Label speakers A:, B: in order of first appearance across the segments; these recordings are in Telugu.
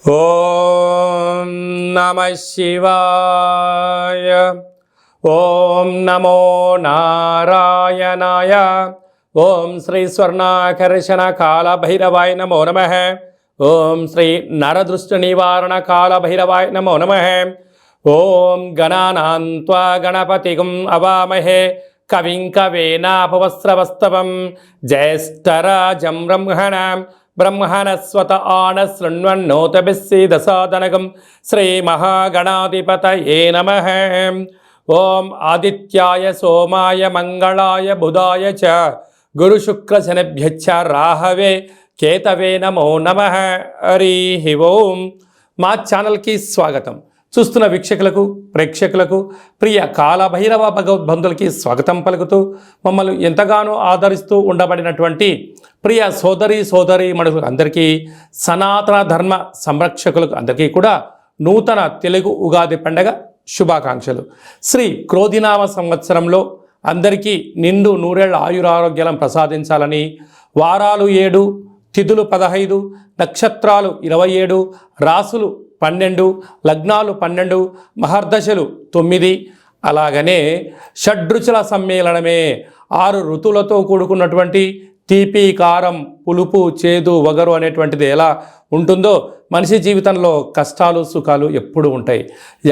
A: ఓం నమః శివాయ. ఓం నమో నారాయణాయ. ఓం శ్రీ స్వర్ణాకర్షణ కాల భైరవాయ నమో నమః. ఓం శ్రీ నరదృష్టి నివారణ కాల భైరవాయ నమో నమః. ఓం గణానాం త్వా గణపతిం అవామహే కవిం కవేనాపవస్రవస్తవం జ్యేష్ఠరాజం బ్రహ్మణస్వత ఆనశృణ్వన్నోతభిస్సీదసాదనకం శ్రీమహాగణాధిపతయే నమః. ఓం ఆదిత్యాయ సోమాయ మంగళాయ బుధాయ చ గురుశుక్రశనిభ్యశ్చ రాహవే కేతవే నమో నమః. హరి ఓం. మా ఛానల్కి స్వాగతం. చూస్తున్న వీక్షకులకు ప్రేక్షకులకు ప్రియ కాలభైరవ భగవద్బంధులకి స్వాగతం పలుకుతూ మమ్మల్ని ఎంతగానో ఆదరిస్తూ ఉండబడినటువంటి ప్రియ సోదరి మనుషులకు అందరికీ, సనాతన ధర్మ సంరక్షకులకు అందరికీ కూడా నూతన తెలుగు ఉగాది పండగ శుభాకాంక్షలు. శ్రీ క్రోధినామ సంవత్సరంలో అందరికీ నిండు నూరేళ్ల ఆయురారోగ్యాలను ప్రసాదించాలని, వారాలు 7, తిథులు 15, నక్షత్రాలు 27, రాసులు 12, లగ్నాలు 12, మహర్దశలు 9, అలాగనే షడ్రుచుల సమ్మేళనమే 6 ఋతువులతో కూడుకున్నటువంటి తీపి, కారం, పులుపు, చేదు, వగరు అనేటువంటిది ఎలా ఉంటుందో మనిషి జీవితంలో కష్టాలు సుఖాలు ఎప్పుడు ఉంటాయి.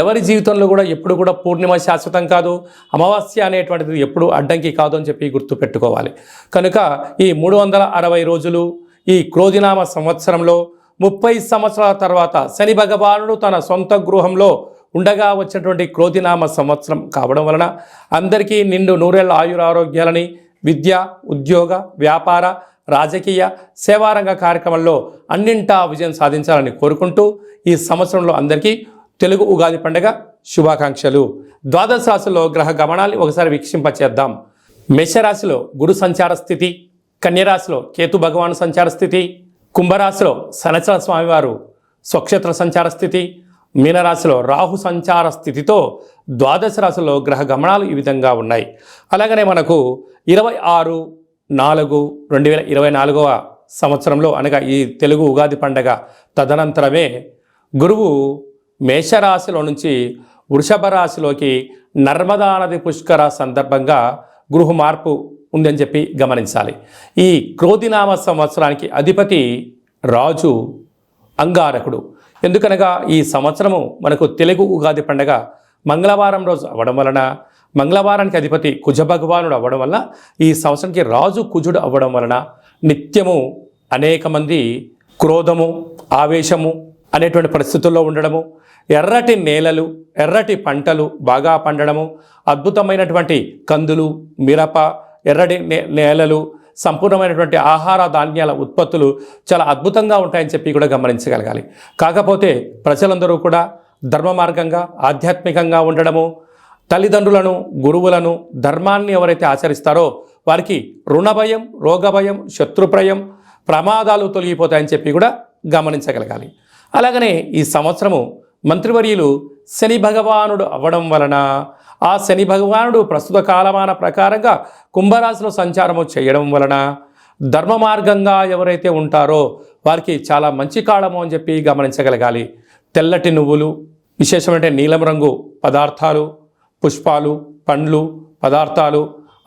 A: ఎవరి జీవితంలో కూడా ఎప్పుడు కూడా పూర్ణిమ శాశ్వతం కాదు, అమావాస్య అనేటువంటిది ఎప్పుడు అడ్డంకి కాదు అని చెప్పి గుర్తుపెట్టుకోవాలి. కనుక ఈ 360 రోజులు ఈ క్రోధినామ సంవత్సరంలో 30 సంవత్సరాల తర్వాత శని భగవానుడు తన సొంత గృహంలో ఉండగా వచ్చినటువంటి క్రోధినామ సంవత్సరం కావడం వలన అందరికీ నిండు నూరేళ్ల ఆయురారోగ్యాలని, విద్య, ఉద్యోగ, వ్యాపార, రాజకీయ, సేవారంగ కార్యక్రమంలో అన్నింటా విజయం సాధించాలని కోరుకుంటూ ఈ సంవత్సరంలో అందరికీ తెలుగు ఉగాది పండుగ శుభాకాంక్షలు. ద్వాదశ రాశిలో గ్రహ గమనాన్ని ఒకసారి వీక్షింపచేద్దాం. మేషరాశిలో గురు సంచార స్థితి, కన్యరాశిలో కేతు భగవాను సంచార స్థితి, కుంభరాశిలో శనిచర స్వామివారు స్వక్షేత్ర సంచార స్థితి, మీనరాశిలో రాహు సంచార స్థితితో ద్వాదశ రాశిలో గ్రహ గమనాలు ఈ విధంగా ఉన్నాయి. అలాగనే మనకు 26/4/2024 సంవత్సరంలో అనగా ఈ తెలుగు ఉగాది పండగ తదనంతరమే గురువు మేషరాశిలో నుంచి వృషభ రాశిలోకి నర్మదా నది పుష్కర సందర్భంగా గృహ మార్పు ఉందని చెప్పి గమనించాలి. ఈ క్రోధినామ సంవత్సరానికి అధిపతి రాజు అంగారకుడు. ఎందుకనగా ఈ సంవత్సరము మనకు తెలుగు ఉగాది పండగ మంగళవారం రోజు అవ్వడం వలన, మంగళవారానికి అధిపతి కుజ భగవానుడు అవ్వడం వలన, ఈ సంవత్సరానికి రాజు కుజుడు అవ్వడం వలన నిత్యము అనేక మంది క్రోధము, ఆవేశము అనేటువంటి పరిస్థితుల్లో ఉండడము, ఎర్రటి నేలలు, ఎర్రటి పంటలు బాగా పండడము, అద్భుతమైనటువంటి కందులు, మిరప, ఎర్రటి నేలలు, సంపూర్ణమైనటువంటి ఆహార ధాన్యాల ఉత్పత్తులు చాలా అద్భుతంగా ఉంటాయని చెప్పి కూడా గమనించగలగాలి. కాకపోతే ప్రజలందరూ కూడా ధర్మ మార్గంగా ఆధ్యాత్మికంగా ఉండడము, తల్లిదండ్రులను, గురువులను, ధర్మాన్ని ఎవరైతే ఆచరిస్తారో వారికి రుణ భయం, రోగ భయం, శత్రుప్రయం, ప్రమాదాలు తొలగిపోతాయని చెప్పి కూడా గమనించగలగాలి. అలాగనే ఈ సంవత్సరము మంత్రివర్యులు శని భగవానుడు అవ్వడం వలన, ఆ శని భగవానుడు ప్రస్తుత కాలమాన ప్రకారంగా కుంభరాశిలో సంచారము చేయడం వలన ధర్మ మార్గంగా ఎవరైతే ఉంటారో వారికి చాలా మంచి కాలము అని చెప్పి గమనించగలగాలి. తెల్లటి నువ్వులు, విశేషమైన నీలం రంగు పదార్థాలు, పుష్పాలు, పండ్లు, పదార్థాలు,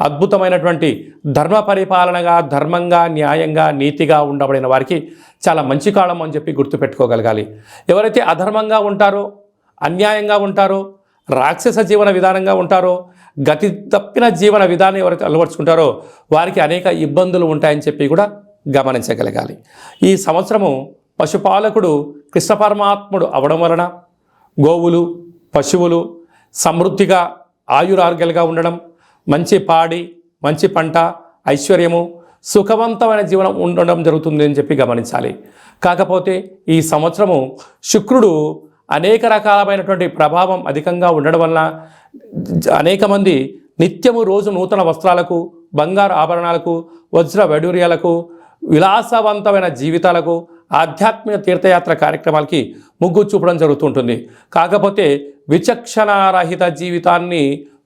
A: అద్భుతమైనటువంటి ధర్మ పరిపాలనగా, ధర్మంగా, న్యాయంగా, నీతిగా ఉండబడిన వారికి చాలా మంచి కాలం అని చెప్పి గుర్తుపెట్టుకోగలగాలి. ఎవరైతే అధర్మంగా ఉంటారో, అన్యాయంగా ఉంటారో, రాక్షస జీవన విధానంగా ఉంటారో, గతి తప్పిన జీవన విధానం ఎవరైతే అలవర్చుకుంటారో వారికి అనేక ఇబ్బందులు ఉంటాయని చెప్పి కూడా గమనించగలగాలి. ఈ సంవత్సరము పశుపాలకుడు కృష్ణ పరమాత్ముడు అవడం వలన గోవులు, పశువులు సమృద్ధిగా ఆయురారోగ్యాలుగా ఉండడం, మంచి పాడి, మంచి పంట, ఐశ్వర్యము, సుఖవంతమైన జీవనం ఉండడం జరుగుతుంది అని చెప్పి గమనించాలి. కాకపోతే ఈ సంవత్సరము శుక్రుడు అనేక రకాలమైనటువంటి ప్రభావం అధికంగా ఉండడం వలన అనేక మంది నిత్యము రోజు నూతన వస్త్రాలకు, బంగారు ఆభరణాలకు, వజ్ర వైడూర్యాలకు, విలాసవంతమైన జీవితాలకు, ఆధ్యాత్మిక తీర్థయాత్ర కార్యక్రమాలకి మొగ్గు చూపడం జరుగుతుంటుంది. కాకపోతే విచక్షణారహిత జీవితాన్ని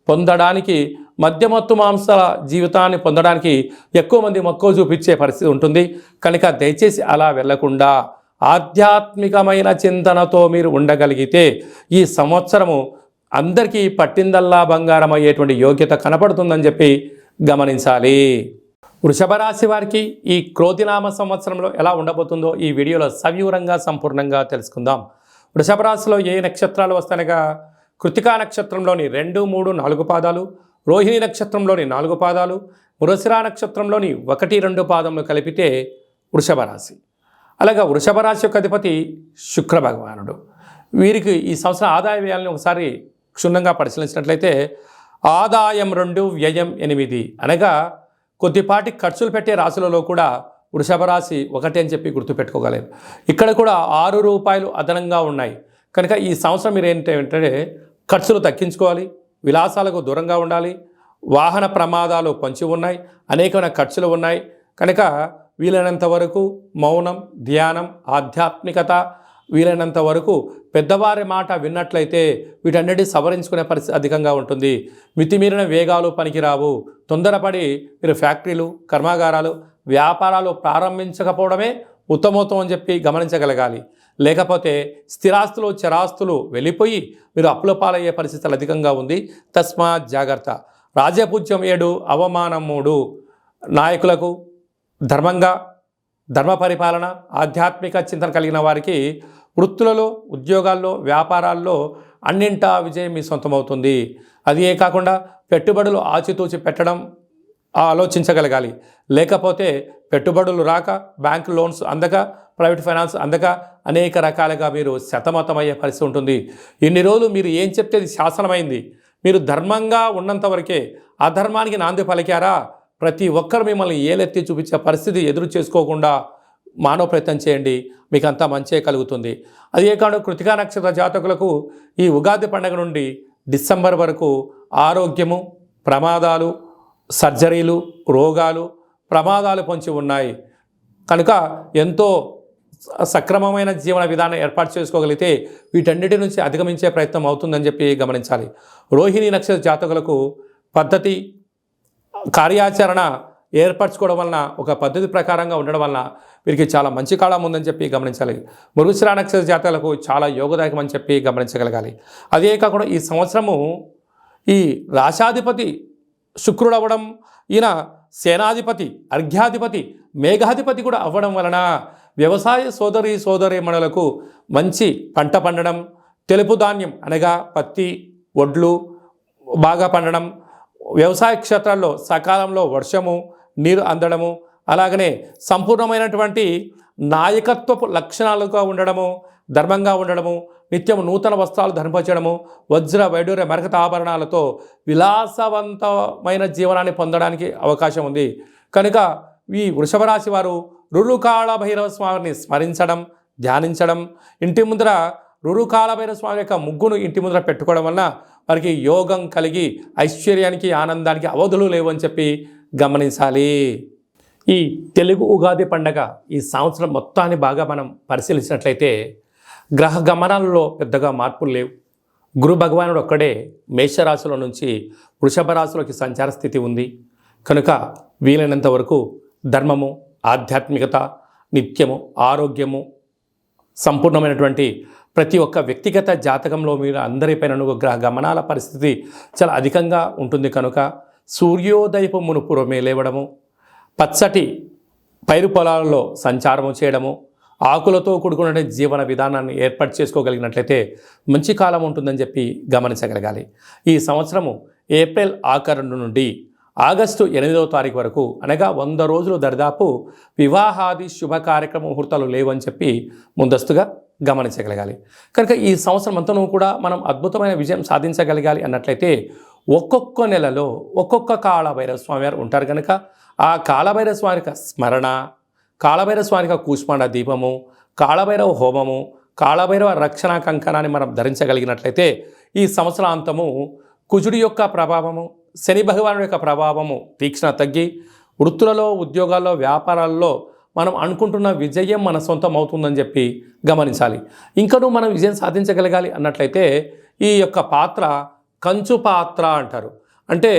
A: పొందడానికి, మద్యమత్తు మాంసాల జీవితాన్ని పొందడానికి ఎక్కువ మంది మక్కువ చూపించే పరిస్థితి ఉంటుంది. కనుక దయచేసి అలా వెళ్లకుండా ఆధ్యాత్మికమైన చింతనతో మీరు ఉండగలిగితే ఈ సంవత్సరము అందరికీ పట్టిందల్లా బంగారం అయ్యేటువంటి యోగ్యత కనపడుతుందని చెప్పి గమనించాలి. వృషభ రాశి వారికి ఈ క్రోధినామ సంవత్సరంలో ఎలా ఉండబోతుందో ఈ వీడియోలో సవివరంగా సంపూర్ణంగా తెలుసుకుందాం. వృషభ రాశిలో ఏ నక్షత్రాలు వస్తాయనగా కృతికా నక్షత్రంలోని 2, 3, 4 పాదాలు, రోహిణి నక్షత్రంలోని 4 పాదాలు, మృగశిర నక్షత్రంలోని 1, 2 పాదములు కలిపితే వృషభ రాశి. అలాగే వృషభ రాశి యొక్క అధిపతి శుక్ర భగవానుడు. వీరికి ఈ సంవత్సరం ఆదాయ వ్యయాలను ఒకసారి క్షుణ్ణంగా పరిశీలించినట్లయితే ఆదాయం 2, వ్యయం 8 అనగా కొద్దిపాటి ఖర్చులు పెట్టే రాశులలో కూడా వృషభ రాశి 1 అని చెప్పి గుర్తుపెట్టుకోగలరు. ఇక్కడ కూడా 6 రూపాయలు అదనంగా ఉన్నాయి కనుక ఈ సంవత్సరం మీరు ఏంటంటే ఖర్చులు తగ్గించుకోవాలి, విలాసాలకు దూరంగా ఉండాలి, వాహన ప్రమాదాలు పొంచి ఉన్నాయి, అనేకమైన ఖర్చులు ఉన్నాయి కనుక వీలైనంత వరకు మౌనం, ధ్యానం, ఆధ్యాత్మికత, వీలైనంత వరకు పెద్దవారి మాట విన్నట్లయితే వీటన్నిటి సవరించుకునే పరిస్థితి అధికంగా ఉంటుంది. మితిమీరిన వేగాలు పనికిరావు. తొందరపడి మీరు ఫ్యాక్టరీలు, కర్మాగారాలు, వ్యాపారాలు ప్రారంభించకపోవడమే ఉత్తమోత్తం అని చెప్పి గమనించగలగాలి. లేకపోతే స్థిరాస్తులు, చరాస్తులు వెళ్ళిపోయి మీరు అప్పుల పాలయ్యే పరిస్థితులు అధికంగా ఉంది. తస్మాత్ జాగ్రత్త. రాజపూజ్యం 7, అవమానం 3. నాయకులకు ధర్మంగా, ధర్మ పరిపాలన, ఆధ్యాత్మిక చింతన కలిగిన వారికి వృత్తులలో, ఉద్యోగాల్లో, వ్యాపారాల్లో అన్నింటా విజయం మీ సొంతమవుతుంది. అదే కాకుండా పెట్టుబడులు ఆచితూచి పెట్టడం ఆలోచించగలగాలి. లేకపోతే పెట్టుబడులు రాక, బ్యాంక్ లోన్స్ అందక, ప్రైవేట్ ఫైనాన్స్ అందక అనేక రకాలుగా మీరు సతమతమయ్యే పరిస్థితి ఉంటుంది. ఇన్ని రోజులు మీరు ఏం చెప్తే అది శాసనమైంది. మీరు ధర్మంగా ఉన్నంత వరకే. అధర్మానికి నాంది పలికారా ప్రతి ఒక్కరు మిమ్మల్ని ఏలెత్తి చూపించే పరిస్థితి ఎదురు చేసుకోకుండా మానవ ప్రయత్నం చేయండి, మీకు అంతా మంచే కలుగుతుంది. అదే కాదు కృతికా నక్షత్ర జాతకులకు ఈ ఉగాది పండుగ నుండి డిసెంబర్ వరకు ఆరోగ్యము, ప్రమాదాలు, సర్జరీలు, రోగాలు, ప్రమాదాలు పొంచి ఉన్నాయి కనుక ఎంతో సక్రమమైన జీవన విధానం ఏర్పాటు చేసుకోగలిగితే వీటన్నిటి నుంచి అధిగమించే ప్రయత్నం అవుతుందని చెప్పి గమనించాలి. రోహిణి నక్షత్ర జాతకులకు పద్ధతి, కార్యాచరణ ఏర్పరచుకోవడం వలన, ఒక పద్ధతి ప్రకారంగా ఉండడం వలన వీరికి చాలా మంచి కాలం ఉందని చెప్పి గమనించాలి. మృగశిర నక్షత్ర జాతకులకు చాలా యోగదాయకం అని చెప్పి గమనించగలగాలి. అదే కాకుండా ఈ సంవత్సరము ఈ రాశాధిపతి శుక్రుడు అవ్వడం, ఈయన సేనాధిపతి, అర్ఘ్యాధిపతి, మేఘాధిపతి కూడా అవ్వడం వలన వ్యవసాయ సోదరీమణులకు మంచి పంట పండడం, తెలుపు ధాన్యం అనగా పత్తి, వడ్లు బాగా పండడం, వ్యవసాయ క్షేత్రాల్లో సకాలంలో వర్షము, నీరు అందడము, అలాగనే సంపూర్ణమైనటువంటి నాయకత్వపు లక్షణాలుగా ఉండడము, ధర్మంగా ఉండడము, నిత్యం నూతన వస్త్రాలు ధరింపచేయడము, వజ్ర వైడూర్య మరకత ఆభరణాలతో విలాసవంతమైన జీవనాన్ని పొందడానికి అవకాశం ఉంది. కనుక ఈ వృషభ రాశి వారు రురుకాళ భైరవ స్వామిని స్మరించడం, ధ్యానించడం, ఇంటి ముందర రురుకాళ భైరవ స్వామి యొక్క ముగ్గును ఇంటి ముందర పెట్టుకోవడం వలన వారికి యోగం కలిగి ఐశ్వర్యానికి, ఆనందానికి అవధులు లేవని చెప్పి గమనించాలి. ఈ తెలుగు ఉగాది పండగ ఈ సంవత్సరం మొత్తాన్ని బాగా మనం పరిశీలించినట్లయితే గ్రహ గమనాలలో పెద్దగా మార్పులు లేవు. గురు భగవానుడు ఒక్కడే మేషరాశిలో నుంచి వృషభ రాశిలోకి సంచార స్థితి ఉంది కనుక వీలైనంత వరకు ధర్మము, ఆధ్యాత్మికత, నిత్యము, ఆరోగ్యము, సంపూర్ణమైనటువంటి ప్రతి ఒక్క వ్యక్తిగత జాతకంలో మీరు అందరిపైన గ్రహ గమనాల పరిస్థితి చాలా అధికంగా ఉంటుంది కనుక సూర్యోదయపు మునుపురమే లేవడము, పచ్చటి పైరు పొలాలలో సంచారము చేయడము, ఆకులతో కూడుకున్న జీవన విధానాన్ని ఏర్పాటు చేసుకోగలిగినట్లయితే మంచి కాలం ఉంటుందని చెప్పి గమనించగలగాలి. ఈ సంవత్సరము ఏప్రిల్ ఆఖరు నుండి ఆగస్టు 8వ తారీఖు వరకు అనగా 100 రోజులు దరిదాపు వివాహాది శుభ కార్యక్రమ ముహూర్తాలు లేవని చెప్పి ముందస్తుగా గమనించగలగాలి. కనుక ఈ సంవత్సరం అంతనూ కూడా మనం అద్భుతమైన విజయం సాధించగలగాలి అన్నట్లయితే ఒక్కొక్క నెలలో ఒక్కొక్క కాళభైరవ స్వామి వారు ఉంటారు కనుక ఆ కాళభైరవ స్వామి యొక్క స్మరణ, కాళభైరవ స్వామి యొక్క కూష్మాండ దీపము, కాళభైరవ హోమము, కాళభైరవ రక్షణ కంకణాన్ని మనం ధరించగలిగినట్లయితే ఈ సంవత్సరాంతము కుజుడి యొక్క ప్రభావము, శని భగవానుడి యొక్క ప్రభావము తీక్షణ తగ్గి వృత్తులలో, ఉద్యోగాల్లో, వ్యాపారాల్లో మనం అనుకుంటున్న విజయం మన సొంతం అవుతుందని చెప్పి గమనించాలి. ఇంకనూ మనం విజయం సాధించగలగాలి అన్నట్లయితే ఈ యొక్క పాత్ర కంచు పాత్ర అంటారు. అంటే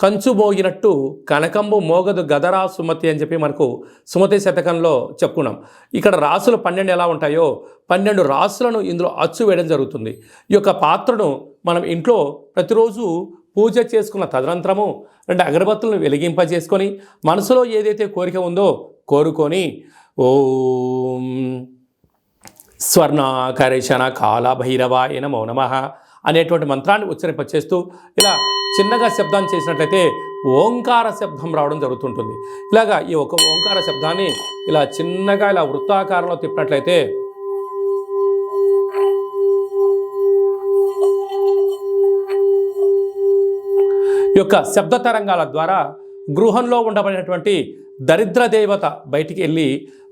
A: కంచు మోగినట్టు కనకంబు మోగదు గదరా సుమతి అని చెప్పి మనకు సుమతి శతకంలో చెప్పుకున్నాం. ఇక్కడ రాసులు 12 ఎలా ఉంటాయో 12 రాసులను ఇందులో అచ్చు వేయడం జరుగుతుంది. ఈ యొక్క పాత్రను మనం ఇంట్లో ప్రతిరోజు పూజ చేసుకున్న తదనంతరము 2 అగరబత్తులను వెలిగింపజేసుకొని మనసులో ఏదైతే కోరిక ఉందో కోరుకొని ఓం స్వర్ణాకరేషణ కాళభైరవాయ నమో నమః అనేటువంటి మంత్రాన్ని ఉచ్చరింపచేస్తూ ఇలా చిన్నగా శబ్దాన్ని చేసినట్లయితే ఓంకార శబ్దం రావడం జరుగుతుంటుంది. ఇలాగా ఈ ఒక ఓంకార శబ్దాన్ని ఇలా చిన్నగా ఇలా వృత్తాకారంలో తిప్పినట్లయితే ఈ యొక్క శబ్ద తరంగాల ద్వారా గృహంలో ఉండబడినటువంటి దరిద్ర దేవత బయటికి వెళ్ళి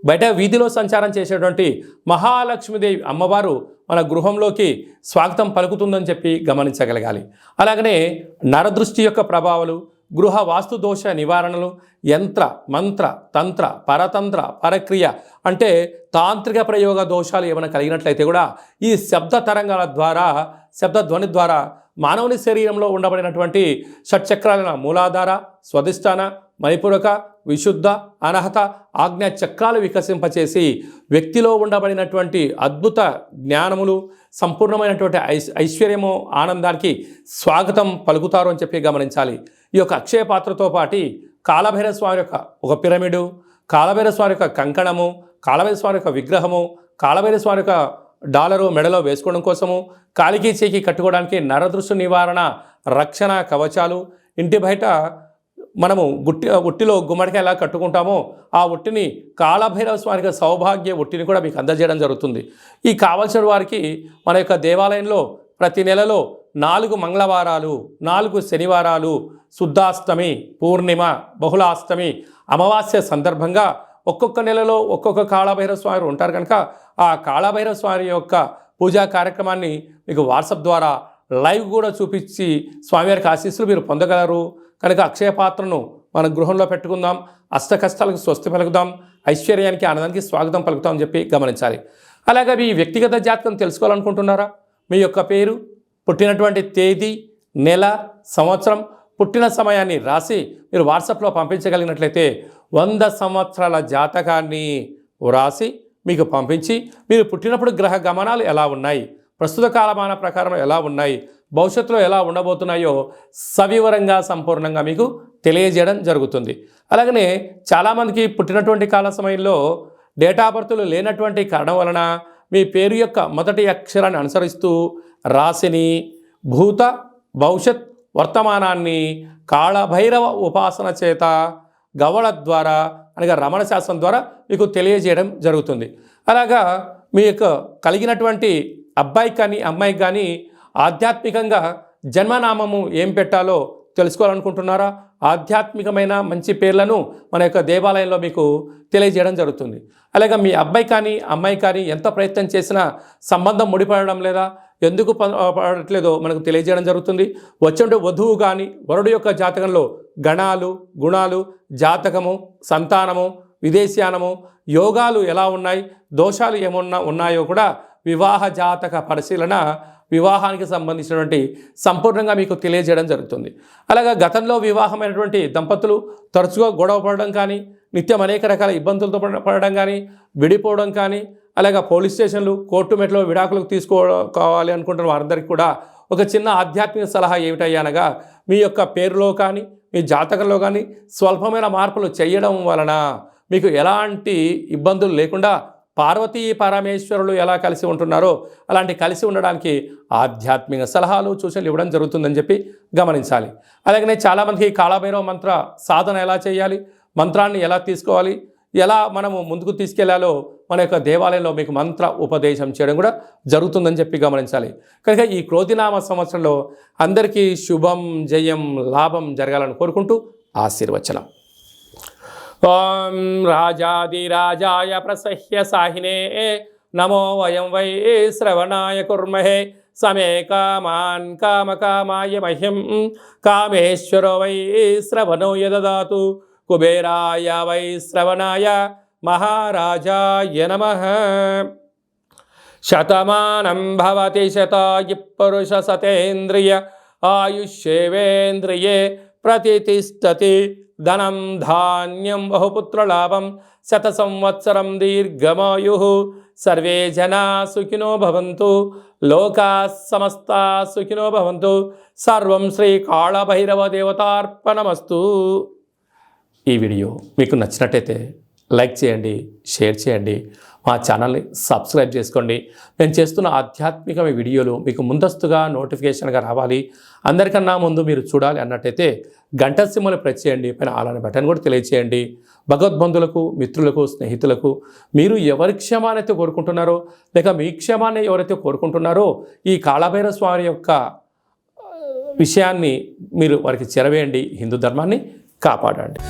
A: బయట వీధిలో సంచారం చేసేటువంటి మహాలక్ష్మీదేవి అమ్మవారు మన గృహంలోకి స్వాగతం పలుకుతుందని చెప్పి గమనించగలగాలి. అలాగనే నరదృష్టి యొక్క ప్రభావాలు, గృహ వాస్తు దోష నివారణలు, యంత్ర మంత్ర తంత్ర పరతంత్ర పరక్రియ అంటే తాంత్రిక ప్రయోగ దోషాలు ఏమైనా కలిగినట్లయితే కూడా ఈ శబ్ద తరంగాల ద్వారా శబ్ద ధ్వని ద్వారా మానవుని శరీరంలో ఉండబడినటువంటి షట్చక్రాల మూలాధార, స్వధిష్టాన, మణిపూరక, విశుద్ధ, అనహత, ఆజ్ఞా చక్రాలు వికసింపచేసి వ్యక్తిలో ఉండబడినటువంటి అద్భుత జ్ఞానములు, సంపూర్ణమైనటువంటి ఐశ్వర్యము, ఆనందానికి స్వాగతం పలుకుతారు అని చెప్పి గమనించాలి. ఈ యొక్క అక్షయ పాత్రతో పాటు కాళభైరవ స్వామి యొక్క ఒక పిరమిడు, కాళభైరవ స్వామి యొక్క కంకణము, కాళభైరవ స్వామి యొక్క విగ్రహము, కాళభైరవ స్వామి యొక్క డాలరు మెడలో వేసుకోవడం కోసము, కాలికి చేకి కట్టుకోవడానికి నరదృష్టి నివారణ రక్షణ కవచాలు, ఇంటి బయట మనము ఉట్టిలో గుమ్మడికాయ ఎలా కట్టుకుంటామో ఆ ఉట్టిని కాళభైరవ స్వామికి సౌభాగ్య ఉట్టిని కూడా మీకు అందజేయడం జరుగుతుంది. ఈ కావలసిన వారికి మన యొక్క దేవాలయంలో ప్రతి నెలలో 4 మంగళవారాలు, 4 శనివారాలు, శుద్ధాష్టమి, పూర్ణిమ, బహుళాష్టమి, అమావాస్య సందర్భంగా ఒక్కొక్క నెలలో ఒక్కొక్క కాళభైరవ స్వామి ఉంటారు కనుక ఆ కాళభైరవ స్వామి యొక్క పూజా కార్యక్రమాన్ని మీకు వాట్సాప్ ద్వారా లైవ్ కూడా చూపించి స్వామివారికి ఆశీస్సులు మీరు పొందగలరు. కనుక అక్షయ పాత్రను మన గృహంలో పెట్టుకుందాం, అష్ట కష్టాలకు స్వస్తి పలుకుదాం, ఐశ్వర్యానికి ఆనందానికి స్వాగతం పలుకుతాం అని చెప్పి గమనించాలి. అలాగే మీ వ్యక్తిగత జాతకం తెలుసుకోవాలనుకుంటున్నారా? మీ యొక్క పేరు, పుట్టినటువంటి తేదీ, నెల, సంవత్సరం, పుట్టిన సమయాన్ని రాసి మీరు వాట్సాప్లో పంపించగలిగినట్లయితే 100 సంవత్సరాల జాతకాన్ని వ్రాసి మీకు పంపించి మీరు పుట్టినప్పుడు గ్రహ గమనాలు ఎలా ఉన్నాయి, ప్రస్తుత కాలమాన ప్రకారం ఎలా ఉన్నాయి, భవిష్యత్తులో ఎలా ఉండబోతున్నాయో సవివరంగా సంపూర్ణంగా మీకు తెలియజేయడం జరుగుతుంది. అలాగనే చాలామందికి పుట్టినటువంటి కాల సమయంలో డేటా బర్త్లు లేనటువంటి కారణం వలన మీ పేరు యొక్క మొదటి అక్షరాన్ని అనుసరిస్తూ రాశిని, భూత భవిష్యత్ వర్తమానాన్ని కాళభైరవ ఉపాసన చేత గవళ ద్వారా అనగా రమణ శాస్త్రం ద్వారా మీకు తెలియజేయడం జరుగుతుంది. అలాగా మీ యొక్క కలిగినటువంటి అబ్బాయికి కానీ అమ్మాయికి కానీ ఆధ్యాత్మికంగా జన్మనామము ఏం పెట్టాలో తెలుసుకోవాలనుకుంటున్నారా? ఆధ్యాత్మికమైన మంచి పేర్లను మన యొక్క దేవాలయంలో మీకు తెలియజేయడం జరుగుతుంది. అలాగే మీ అబ్బాయి కానీ అమ్మాయి కానీ ఎంత ప్రయత్నం చేసినా సంబంధం ముడిపడడం లేదా, ఎందుకు పడట్లేదో మనకు తెలియజేయడం జరుగుతుంది. వచ్చే వధువు కానీ వరుడు యొక్క జాతకంలో గణాలు, గుణాలు, జాతకము, సంతానము, విదేశీయానము, యోగాలు ఎలా ఉన్నాయి, దోషాలు ఏమన్నా ఉన్నాయో కూడా వివాహ జాతక పరిశీలన వివాహానికి సంబంధించినటువంటి సంపూర్ణంగా మీకు తెలియజేయడం జరుగుతుంది. అలాగే గతంలో వివాహమైనటువంటి దంపతులు తరచుగా గొడవ పడడం కానీ, నిత్యం అనేక రకాల ఇబ్బందులతో పడడం కానీ, విడిపోవడం కానీ, అలాగే పోలీస్ స్టేషన్లు, కోర్టు మెట్లో విడాకులకు తీసుకోవాలి అనుకుంటున్న వారందరికీ కూడా ఒక చిన్న ఆధ్యాత్మిక సలహా ఏమిటయ్యా అనగా మీ యొక్క పేరులో కానీ మీ జాతకంలో కానీ స్వల్పమైన మార్పులు చేయడం వలన మీకు ఎలాంటి ఇబ్బందులు లేకుండా పార్వతీ పరమేశ్వరులు ఎలా కలిసి ఉంటున్నారో అలాంటి కలిసి ఉండడానికి ఆధ్యాత్మిక సలహాలు సూచనలు ఇవ్వడం జరుగుతుందని చెప్పి గమనించాలి. అలాగనే చాలామందికి కాళభైరవ మంత్ర సాధన ఎలా చేయాలి, మంత్రాన్ని ఎలా తీసుకోవాలి, ఎలా మనము ముందుకు తీసుకెళ్లాలో మన యొక్క దేవాలయంలో మీకు మంత్ర ఉపదేశం చేయడం కూడా జరుగుతుందని చెప్పి గమనించాలి. కనుక ఈ క్రోధినామ సంవత్సరంలో అందరికీ శుభం, జయం, లాభం జరగాలని కోరుకుంటూ ఆశీర్వచనం. ఓం రాజాదిరాజాయ ప్రసహ్య సాహినే నమో వయం వై శ్రవణాయ కుర్మహే సమే కామాన్ కామకామాయ మహ్యం కామేశ్వరో వై శ్రవణో యదదాతు కుబేరాయ వై శ్రవణాయ మహారాజాయ నమః. శతమానం భవతి శతాయు పురుష సతేంద్రియ ఆయుష్యేవేంద్రియే ప్రతిష్టతి ధనం ధాన్యం బహుపుత్రలాభం శత సంవత్సరం దీర్ఘమాయు సర్వే జనా సుఖినో భవంతు లోకా సమస్తా సుఖినో భవంతు సర్వం శ్రీ కాళభైరవ దేవతార్పణమస్తు. ఈ వీడియో మీకు నచ్చినట్టయితే లైక్ చేయండి, షేర్ చేయండి, మా ఛానల్ని సబ్స్క్రైబ్ చేసుకోండి. నేను చేస్తున్న ఆధ్యాత్మిక వీడియోలు మీకు ముందస్తుగా నోటిఫికేషన్గా రావాలి, అందరికన్నా ముందు మీరు చూడాలి అన్నట్టయితే గంట సింబల్ ప్రెస్ చేయండి, పైన ఆల్ అనే బటన్ కూడా తెలియచేయండి. భగవద్బంధులకు, మిత్రులకు, స్నేహితులకు మీరు ఎవరి క్షేమానైతే కోరుకుంటున్నారో లేక మీ క్షేమాన్ని ఎవరైతే కోరుకుంటున్నారో ఈ కాళభైరవ స్వామి యొక్క విషయాన్ని మీరు వారికి చేరవేయండి. హిందూ ధర్మాన్ని కాపాడండి.